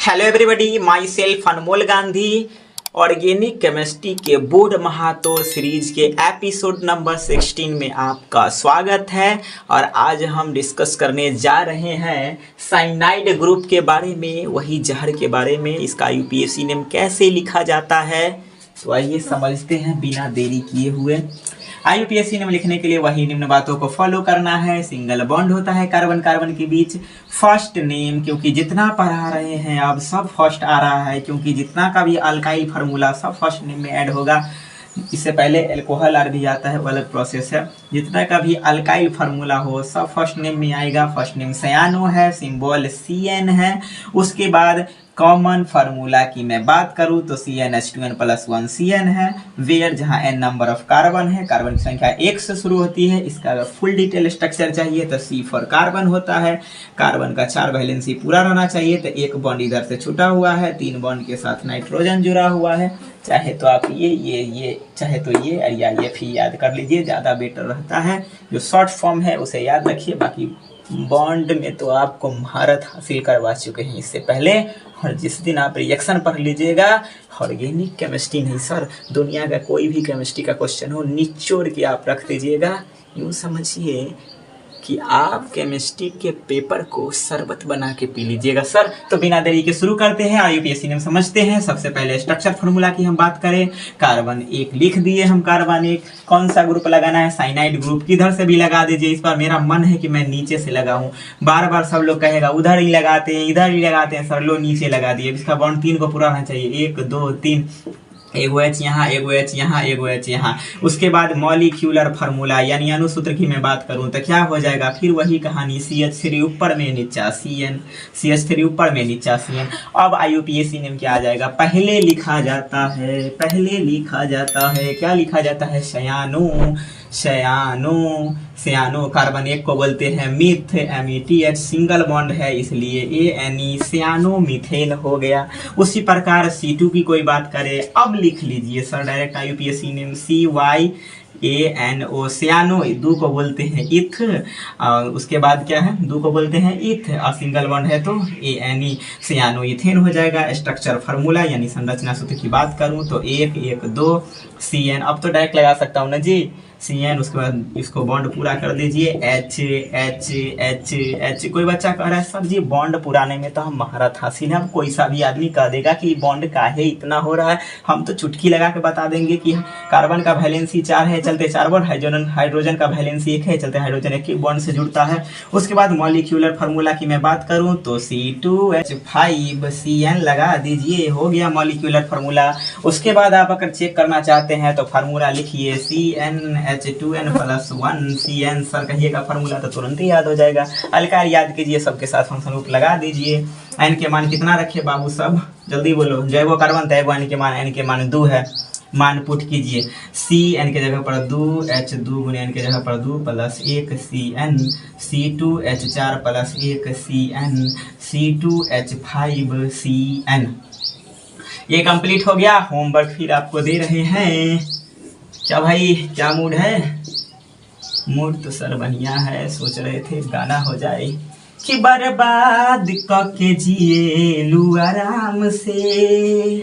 Hello everybody, my self Anmol Gandhi. Organic chemistry के board महातोड़ series के episode number 16 में आपका स्वागत है। और आज हम डिस्कस करने जा रहे हैं साइनाइड ग्रुप के बारे में, वही जहर के बारे में। इसका यूपीएससी नेम कैसे लिखा जाता है, तो आइए समझते हैं बिना देरी किए हुए। यूपीएससी नेम लिखने के लिए वही निम्न बातों को फॉलो करना है। सिंगल बॉन्ड होता है कार्बन कार्बन के बीच। फर्स्ट नेम, क्योंकि जितना पढ़ा रहे हैं अब सब फर्स्ट आ रहा है, क्योंकि जितना का भी अल्काइल फार्मूला सब फर्स्ट नेम में ऐड होगा। इससे पहले अल्कोहल आर भी आता है, वो अलग प्रोसेस है। जितना का भी अल्काइल फार्मूला हो सब फर्स्ट नेम में आएगा। फर्स्ट नेम सयानो है, सिंबल CN है। उसके बाद कॉमन फार्मूला की मैं बात करूं तो CnH2n+1 है। वेयर, जहां n नंबर ऑफ कार्बन है, कार्बन की संख्या 1 से शुरू होती है। इसका अगर फुल डिटेल स्ट्रक्चर चाहिए तो C फॉर कार्बन होता है। कार्बन का 4 वैलेंसी पूरा रहना चाहिए, तो एक बॉन्ड इधर से छूटा हुआ है, 3 बॉन्ड के साथ नाइट्रोजन जुड़ा हुआ है। चाहे तो आप ये चाहे तो ये और या ये फिर याद कर लीजिए, ज़्यादा बेटर रहता है। जो शॉर्ट फॉर्म है उसे याद रखिए, बाकी बॉन्ड में तो आपको महारत हासिल करवा चुके हैं इससे पहले। और जिस दिन आप रिएक्शन पढ़ लीजिएगा, ऑर्गेनिक केमिस्ट्री नहीं सर, दुनिया का कोई भी केमिस्ट्री का क्वेश्चन हो, निचोड़ के आप रख दीजिएगा। यूँ समझिए कि आप केमिस्ट्री के पेपर को शरबत बना के पी लीजिएगा सर। तो बिना देरी के शुरू करते हैं, यूपीएससी नेम समझते हैं। सबसे पहले स्ट्रक्चर फार्मूला की हम बात करें, कार्बन 1 लिख दिए हम। कार्बन 1 कौन सा ग्रुप लगाना है, साइनाइड ग्रुप। किधर से भी लगा दीजिए, इस बार मेरा मन है कि मैं नीचे से लगाऊं। बार बार सब लोग कहेगा उधर ही लगाते हैं, इधर ही लगाते हैं, सर लो नीचे लगा दिए। इसका बॉन्ड 3 को पूरा होना चाहिए, 1 2 3, एगो H यहाँ, एगो H यहाँ, एगो H यहाँ। उसके बाद मॉलिक्यूलर फार्मूला यानी अणुसूत्र की मैं बात करूं तो क्या हो जाएगा, फिर वही कहानी, CH3 ऊपर में नीचा CN, CH3 ऊपर में नीचा CN। अब यूपीएससी नेम क्या आ जाएगा, पहले लिखा जाता है क्या लिखा जाता है, सयानो। कार्बन 1 को बोलते हैं मिथ, METH सिंगल बॉन्ड है इसलिए ANE सयानो मिथेन हो गया। उसी प्रकार C2 की कोई बात करें, अब लिख लीजिए sir direct UPSC name CYANO सयानो। 2 को बोलते हैं इथ, और उसके बाद क्या है, 2 को बोलते हैं इथ, और सिंगल बॉन्ड है तो ANE सयानो इथेन हो जाएगा। स्ट्रक्चर फार्मूला यानी संरचना सूत्र की बात करूं तो 1 1 2 CN। अब तो डायरेक्ट लगा सकता हूं ना जी, CN। उसके बाद इसको बॉन्ड पूरा कर दीजिए, H। कोई बच्चा कह रहा है सर जी बॉन्ड पुराने में तो हम महारत हासिल है। कोई सा भी आदमी कह देगा कि बॉन्ड काहे इतना हो रहा है, हम तो चुटकी लगा के बता देंगे कि कार्बन का वैलेंसी 4 है, चलते 4 बॉन्ड। हाइड्रोजन का वैलेंसी 1 है, चलते हाइड्रोजन 1 बॉन्ड से जुड़ता है। उसके बाद मॉलिक्यूलर फार्मूला की मैं बात करूं तो C2H5CN लगा दीजिए, हो गया मॉलिक्यूलर फार्मूला। उसके बाद आप अगर चेक करना चाहते हैं तो फार्मूला लिखिए CnH2n+1 CN। सर कहिएगा फार्मूला तो तुरंत ही याद हो जाएगा। अल्काइल याद कीजिए, सबके साथ फंक्शन रूप लगा दीजिए। n के मान कितना रखे बाबू, सब जल्दी बोलो। जैवो कार्बन तैवो n के मान 2 है, मान पुट कीजिए। CN के जगह पर 2, H 2 गुने n के जगह पर 2 plus 1 CN, C2H4 plus 1 CN, C2H5 CN। ये कंप्लीट हो गया। होमवर्क फिर आपको दे रहे हैं। क्या भाई, क्या मूड है? मूड तो सर बढ़िया है। सोच रहे थे गाना हो जाए कि बर्बाद के जिए लू आराम से,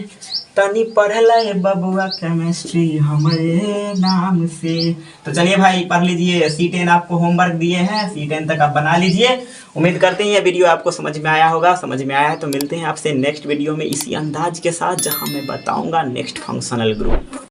तनी पढ़ल बबुआ केमिस्ट्री हमारे नाम से। तो चलिए भाई पढ़ लीजिए। C10 आपको होमवर्क दिए हैं, C10 तक आप बना लीजिए। उम्मीद करते हैं ये वीडियो आपको समझ में आया होगा। समझ में आया है तो मिलते हैं आपसे नेक्स्ट वीडियो में इसी अंदाज के साथ, जहां मैं बताऊंगा नेक्स्ट फंक्शनल ग्रुप।